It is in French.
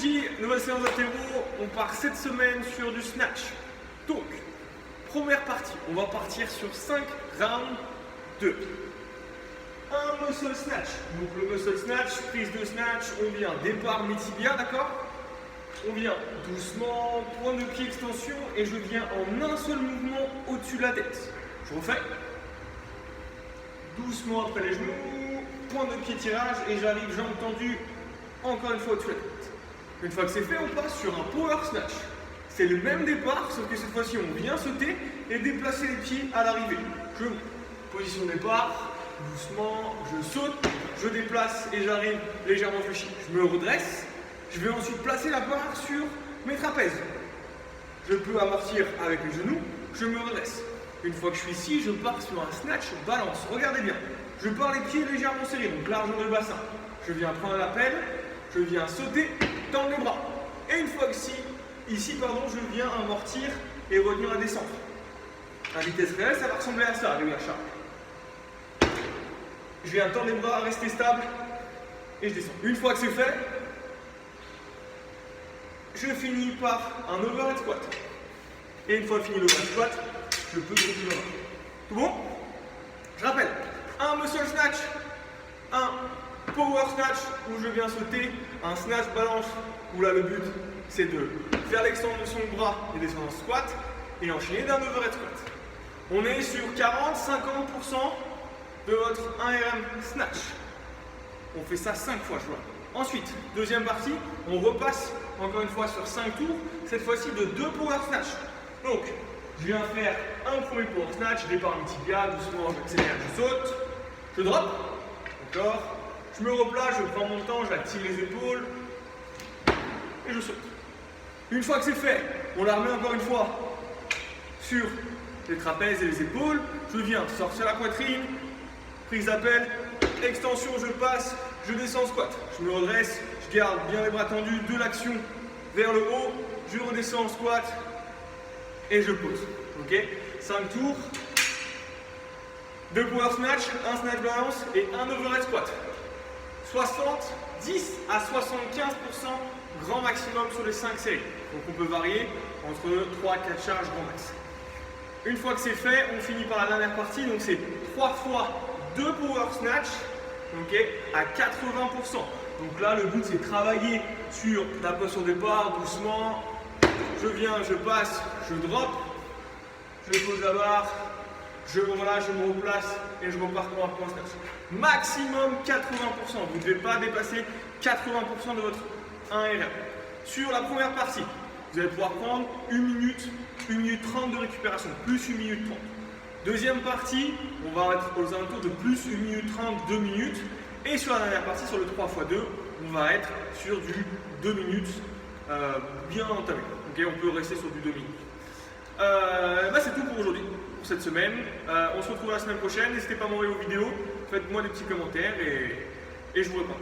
jeudi, nouvelle séance d'haltéro. On part cette semaine sur du snatch. Donc, première partie, on va partir sur 5 rounds 2. Un muscle snatch. Donc le muscle snatch, prise de snatch, on vient départ mi-tibia, d'accord? On vient doucement, point de pied extension et je viens en un seul mouvement au-dessus de la tête. Je refais. Doucement après les genoux, point de pied tirage et j'arrive jambes tendues encore une fois au-dessus de la tête. Une fois que c'est fait, on passe sur un power snatch. C'est le même départ, sauf que cette fois-ci on vient sauter et déplacer les pieds à l'arrivée. Je monte. Position départ, doucement, je saute, je déplace et j'arrive légèrement fléchi. Je me redresse, je vais ensuite placer la barre sur mes trapèzes. Je peux amortir avec les genoux, je me redresse. Une fois que je suis ici, je pars sur un snatch balance. Regardez bien, je pars les pieds légèrement serrés, donc largeur de bassin. Je viens prendre la pelle, je viens sauter, tendre les bras. Et une fois que ici, je viens amortir et revenir à descendre. À vitesse réelle, ça va ressembler à ça, avec la charge. Je viens tendre les bras, rester stable et je descends. Une fois que c'est fait, je finis par un overhead squat. Et une fois fini l'overhead squat, je peux continuer. Tout bon? Je rappelle, un muscle snatch, un power snatch où je viens sauter, un snatch balance où là le but c'est de faire l'extension de bras et descendre en squat et enchaîner d'un overhead squat. On est sur 40-50% de votre 1RM snatch. On fait ça 5 fois, je vois. Ensuite, deuxième partie, on repasse encore une fois sur 5 tours, cette fois-ci de 2 power snatch. Donc, je viens faire un premier power snatch, départ mi-tibia, doucement, j'accélère, je saute, je drop, d'accord, je me replace, je prends mon temps, j'active les épaules et je saute. Une fois que c'est fait, on la remet encore une fois sur les trapèzes et les épaules, je viens sortir la poitrine, prise d'appel, extension, je passe, je descends en squat, je me redresse, je garde bien les bras tendus, de l'action vers le haut, je redescends en squat et je pose. Ok, 5 tours, 2 power snatch, un snatch balance et un overhead squat. 70 à 75% grand maximum sur les 5 séries. Donc on peut varier entre 3 à 4 charges grand max. Une fois que c'est fait, on finit par la dernière partie. Donc c'est 3 fois 2 power snatch, okay, à 80%. Donc là, le but c'est de travailler sur la posture de départ, doucement. Je viens, je passe, je drop, je pose la barre, je me relâche, je me replace et je repars pour un point snatch. Maximum 80%. Vous ne devez pas dépasser 80% de votre 1RM. Sur la première partie, vous allez pouvoir prendre 1 minute 30 de récupération, plus 1 minute 30. Deuxième partie, on va être aux alentours de plus 1 minute 30, 2 minutes. Et sur la dernière partie, sur le 3x2, on va être sur du 2 minutes bien entamé. Okay, on peut rester sur du 2 minutes. C'est tout pour aujourd'hui, pour cette semaine. On se retrouve la semaine prochaine. N'hésitez pas à m'envoyer vos vidéos, faites-moi des petits commentaires et je vous réponds.